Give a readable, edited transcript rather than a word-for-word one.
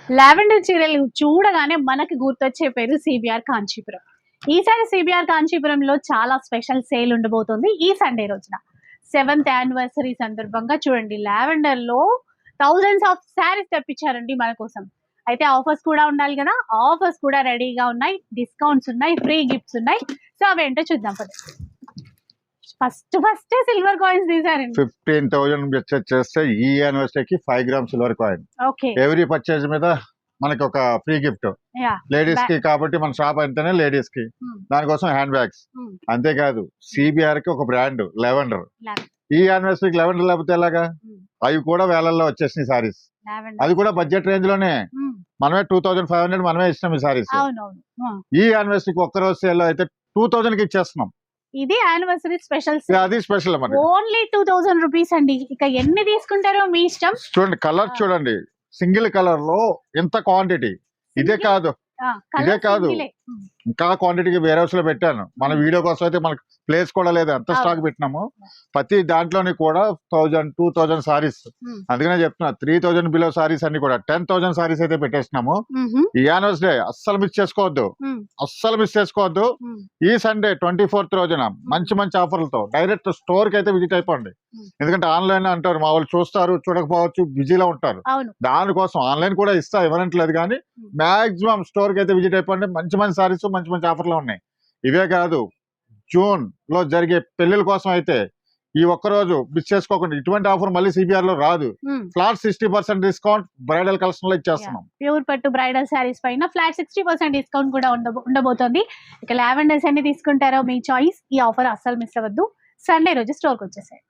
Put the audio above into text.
Lavender చీరలు చూడగానే మనకి గుర్తొచ్చే పేరు సిబిఆర్ కాంచీపురం. ఈసారి సిబిఆర్ కాంచీపురంలో చాలా స్పెషల్ సేల్ ఉండబోతుంది ఈ సండే రోజున. 7th యానివర్సరీ సందర్భంగా చూడండి, లావెండర్ లో థౌజండ్స్ ఆఫ్ శారీస్ తెప్పించారండి మన కోసం. అయితే ఆఫర్స్ కూడా ఉండాలి కదా, ఆఫర్స్ కూడా రెడీగా ఉన్నాయి, డిస్కౌంట్స్ ఉన్నాయి, ఫ్రీ గిఫ్ట్స్ ఉన్నాయి. సో అవేంటో చూద్దాం. ఫస్ట్ సిల్వర్ కాయిన్స్ తీసారండి. 15,000 పర్చేజ్ చేస్తే ఈ యానివర్సరీకి 5 gram silver coin. Okay, every purchase మీద మనకి ఒక ఫ్రీ గిఫ్ట్. లేడీస్ కి కాబట్టి మన షాప్ అంటేనే లేడీస్ కి, దానికోసం హ్యాండ్ బ్యాగ్స్. అంతేకాదు సిబిఆర్ కి ఒక బ్రాండ్ లెవెండర్. ఈ యానివర్సరీకి లెవెండర్ లేకపోతే ఎలాగా? అవి కూడా వేలల్లో వచ్చేసినాయి సారీస్. అది కూడా బడ్జెట్ రేంజ్ లోనే. మనమే 2,500 మనమే ఇచ్చినాం ఈ సారీస్. ఈ యానివర్సరీకి ఒక్కరోజు సేల్ లో అయితే 2,000 కి ఇచ్చేస్తున్నాం. ఇది యానివర్సరీ స్పెషల్, అది స్పెషల్ అన్నమాట. ఓన్లీ 2,000 రూపీస్ అండి. ఇక ఎన్ని తీసుకుంటారో మీ ఇష్టం. చూడండి కలర్ చూడండి, సింగిల్ కలర్ లో ఎంత క్వాంటిటీ. ఇదే కాదు ఇంకా క్వాంటిటీకి వేరే హౌస్ లో పెట్టాను. మన వీడియో కోసం అయితే మనకు ప్లేస్ కూడా లేదు, అంత స్టాక్ పెట్టినాము. ప్రతి దాంట్లోని కూడా 1,000, 2,000 సారీస్. అందుకనే చెప్తున్నా 3,000 బిలో సారీస్ అన్ని కూడా 10,000 సారీస్ అయితే పెట్టేస్తున్నాము. ఈ యానివర్సరీ అస్సలు మిస్ చేసుకోవద్దు. ఈ సండే 24th రోజున మంచి మంచి ఆఫర్లతో డైరెక్ట్ స్టోర్ కి అయితే విజిట్ అయిపోండి. ఎందుకంటే ఆన్లైన్ అంటారు, మా వాళ్ళు చూస్తారు, చూడకపోవచ్చు, బిజీలో ఉంటారు. దానికోసం ఆన్లైన్ కూడా ఇవ్వనట్లేదు, కానీ మాక్సిమం స్టోర్ కి అయితే విజిట్ అయిపోండి. మంచి మంచి సారీస్, మంచి మంచి ఆఫర్లు ఉన్నాయి. ఇవే కాదు, జూన్ లో జరిగే పెళ్లిళ్ళ కోసం అయితే ఈ ఒక్కరోజు మిస్ చేసుకోకుండా. ఇటువంటి ఆఫర్ మళ్ళీ సిబిఆర్ లో రాదు. ఫ్లాట్ 60% డిస్కౌంట్ బ్రైడల్ కలెక్షన్ లో ఇచ్చేస్తున్నాం. ప్యూర్ పట్టు బ్రైడల్ శారీస్ పైన ఫ్లాట్ 60% డిస్కౌంట్ కూడా ఉండబోతోంది. ఇక లావెండర్స్ అన్ని తీసుకుంటారో మీ చాయిస్. ఈ ఆఫర్ అస్సలు మిస్ అవ్వద్దు. సండే రోజు స్టోర్ కి వచ్చేసాయి.